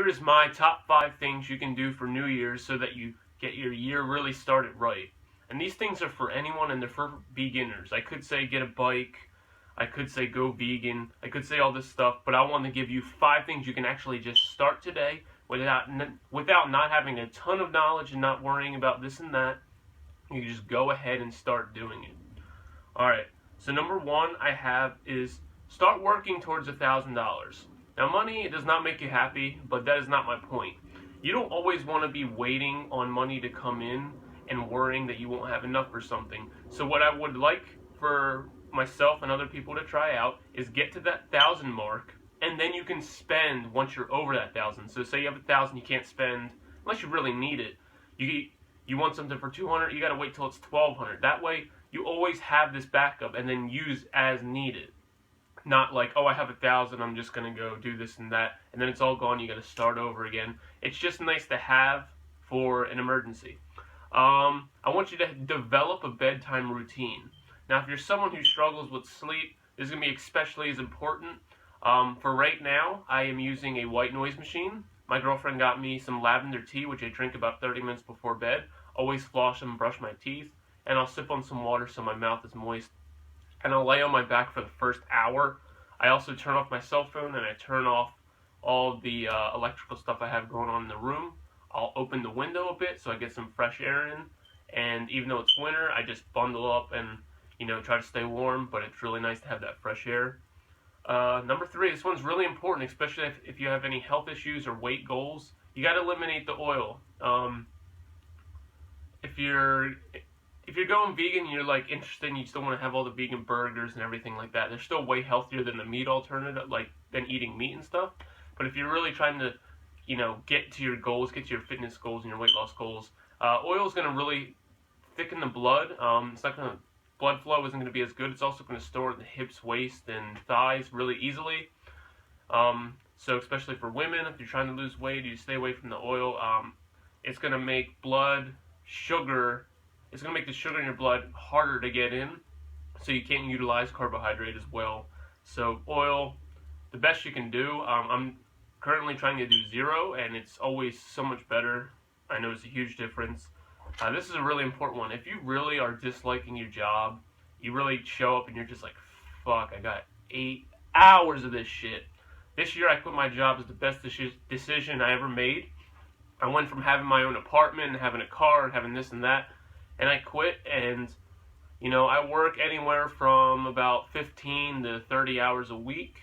here is my top 5 things you can do for New Year's so that you get your year really started right. And these things are for anyone and they're for beginners. I could say get a bike. I could say go vegan. I could say all this stuff, but I want to give you 5 things you can actually just start today without not having a ton of knowledge and not worrying about this and that. You can just go ahead and start doing it. Alright, so number 1 I have is start working towards $1,000. Now, money does not make you happy, but that is not my point. You don't always want to be waiting on money to come in and worrying that you won't have enough for something. So what I would like for myself and other people to try out is get to that 1,000 mark, and then you can spend once you're over that 1,000. So say you have 1,000, you can't spend unless you really need it. You want something for 200, you got to wait till it's 1,200. That way, you always have this backup and then use as needed. Not like, oh, I have 1,000, I'm just going to go do this and that, and then it's all gone, you got to start over again. It's just nice to have for an emergency. I want you to develop a bedtime routine. Now, if you're someone who struggles with sleep, this is going to be especially as important. For right now, I am using a white noise machine. My girlfriend got me some lavender tea, which I drink about 30 minutes before bed. Always floss and brush my teeth, and I'll sip on some water so my mouth is moist. And I'll lay on my back for the first hour. I also turn off my cell phone and I turn off all the electrical stuff I have going on in the room. I'll open the window a bit so I get some fresh air in. And even though it's winter, I just bundle up and try to stay warm. But it's really nice to have that fresh air. Number 3, this one's really important, especially if you have any health issues or weight goals. You got to eliminate the oil. If you're going vegan and you're like interested and you still want to have all the vegan burgers and everything like that, they're still way healthier than the meat alternative, than eating meat and stuff. But if you're really trying to, get to your goals, get to your fitness goals and your weight loss goals, oil is going to really thicken the blood. Blood flow isn't going to be as good. It's also going to store in the hips, waist, and thighs really easily. So especially for women, if you're trying to lose weight, you stay away from the oil. It's going to make it's going to make the sugar in your blood harder to get in, so you can't utilize carbohydrate as well. So oil, the best you can do. I'm currently trying to do 0, and it's always so much better. I notice a huge difference. This is a really important one. If you really are disliking your job, you really show up and you're just like, fuck, I got 8 hours of this shit. This year I quit my job. It's the best decision I ever made. I went from having my own apartment and having a car and having this and that, and I quit, and I work anywhere from about 15 to 30 hours a week,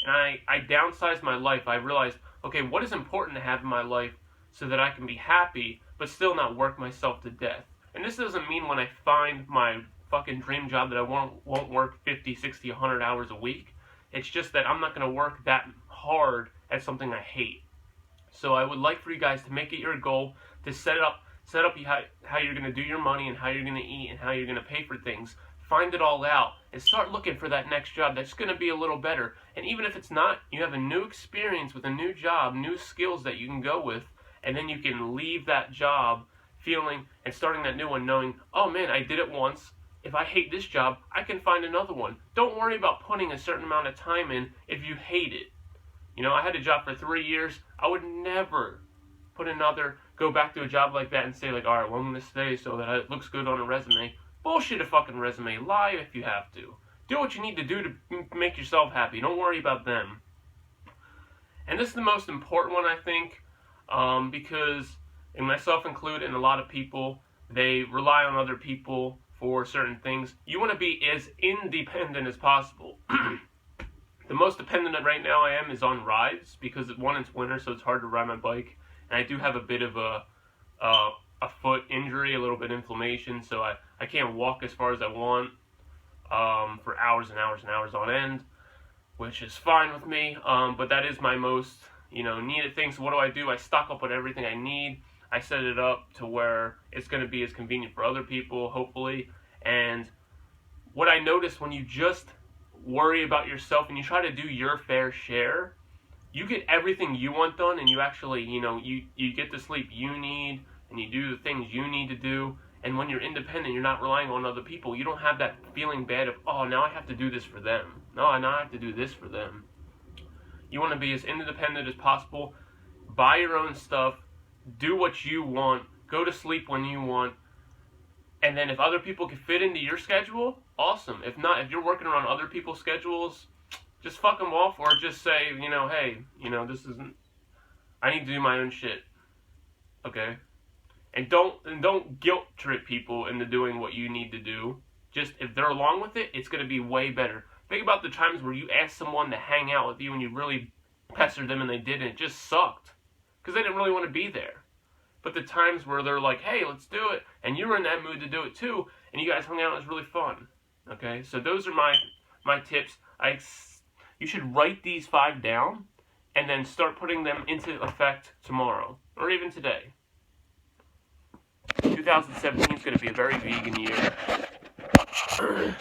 and I downsized my life. I realized, okay, what is important to have in my life so that I can be happy but still not work myself to death. And this doesn't mean when I find my fucking dream job that I won't work 50, 60, 100 hours a week. It's just that I'm not going to work that hard at something I hate. So I would like for you guys to make it your goal to set up how you're going to do your money and how you're going to eat and how you're going to pay for things. Find it all out and start looking for that next job that's going to be a little better. And even if it's not, you have a new experience with a new job, new skills that you can go with, and then you can leave that job feeling and starting that new one knowing, oh man, I did it once. If I hate this job, I can find another one. Don't worry about putting a certain amount of time in if you hate it. I had a job for 3 years. I would never go back to a job like that and say like, all right, well, I'm going to stay so that it looks good on a resume. Bullshit a fucking resume. Lie if you have to. Do what you need to do to make yourself happy. Don't worry about them. And this is the most important one, I think, because, and myself included, and a lot of people, they rely on other people for certain things. You want to be as independent as possible. The most dependent right now I am is on rides, because one, it's winter, so it's hard to ride my bike, and I do have a bit of a foot injury, a little bit of inflammation, so I can't walk as far as I want for hours and hours and hours on end, which is fine with me, but that is my most needed thing. So what do? I stock up on everything I need. I set it up to where it's going to be as convenient for other people, hopefully. And what I notice when you just worry about yourself and you try to do your fair share, you get everything you want done, and you actually, you get the sleep you need, and you do the things you need to do. And when you're independent, you're not relying on other people. You don't have that feeling bad of, oh, now I have to do this for them. No, now I have to do this for them. You want to be as independent as possible. buy your own stuff, do what you want, go to sleep when you want, and then if other people can fit into your schedule, awesome. If not, if you're working around other people's schedules, just fuck them off, or just say, hey, this isn't, I need to do my own shit, okay? And don't guilt trip people into doing what you need to do. Just, if they're along with it, it's going to be way better. Think about the times where you asked someone to hang out with you and you really pestered them and they didn't. It just sucked. Because they didn't really want to be there. But the times where they're like, hey, let's do it, and you were in that mood to do it too, and you guys hung out, it was really fun. Okay? So those are my tips. You should write these 5 down and then start putting them into effect tomorrow. Or even today. 2017 is going to be a very vegan year.